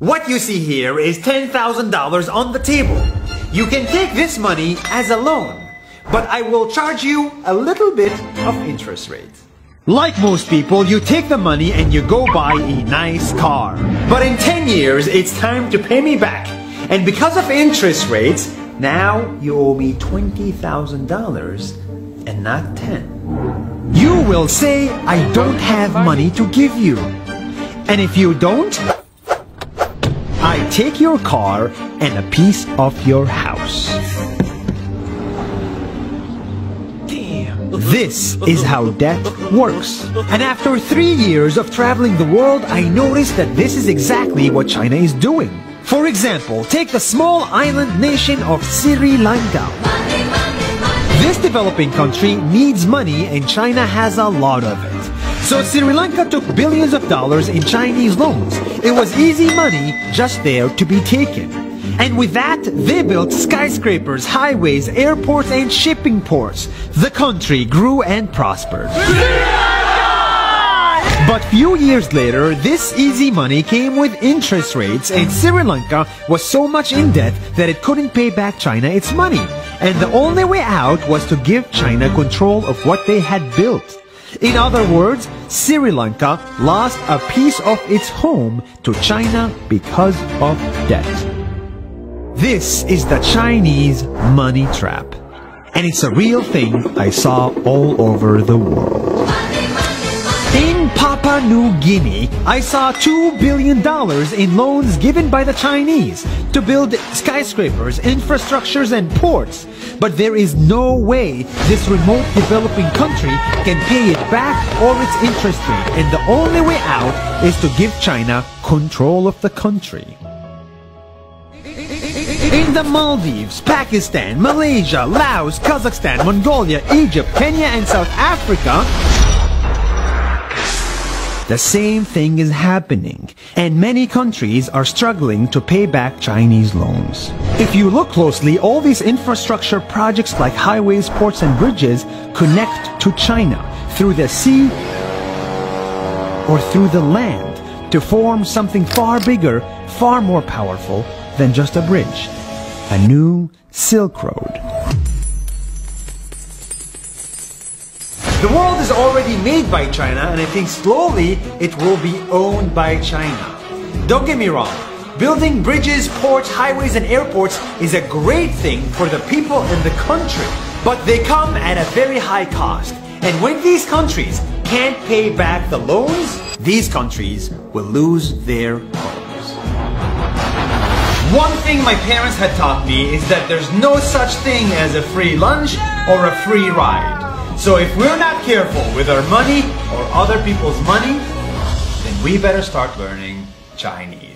What you see here is $10,000 on the table. You can take this money as a loan, but I will charge you a little bit of interest rate. Like most people, you take the money and you go buy a nice car. But in 10 years, it's time to pay me back. And because of interest rates, now you owe me $20,000 and not 10. You will say, I don't have money to give you. And if you don't, I take your car and a piece of your house. Damn. This is how debt works. And after 3 years of traveling the world, I noticed that this is exactly what China is doing. For example, take the small island nation of Sri Lanka. This developing country needs money and China has a lot of it. So Sri Lanka took billions of dollars in Chinese loans. It was easy money just there to be taken. And with that, they built skyscrapers, highways, airports, and shipping ports. The country grew and prospered. But few years later, this easy money came with interest rates, and Sri Lanka was so much in debt that it couldn't pay back China its money. And the only way out was to give China control of what they had built. In other words, Sri Lanka lost a piece of its home to China because of debt. This is the Chinese money trap. And it's a real thing I saw all over the world. In Papua New Guinea, I saw $2 billion in loans given by the Chinese to build skyscrapers, infrastructures, and ports. But there is no way this remote developing country can pay it back or its interest rate, and the only way out is to give China control of the country. In the Maldives, Pakistan, Malaysia, Laos, Kazakhstan, Mongolia, Egypt, Kenya, and South Africa, the same thing is happening, and many countries are struggling to pay back Chinese loans. If you look closely, all these infrastructure projects like highways, ports, and bridges connect to China through the sea or through the land to form something far bigger, far more powerful than just a bridge. A new Silk Road. The world is already made by China, and I think slowly it will be owned by China. Don't get me wrong, building bridges, ports, highways, and airports is a great thing for the people and the country, but they come at a very high cost. And when these countries can't pay back the loans, these countries will lose their homes. One thing my parents had taught me is that there's no such thing as a free lunch or a free ride. So if we're not careful with our money or other people's money, then we better start learning Chinese.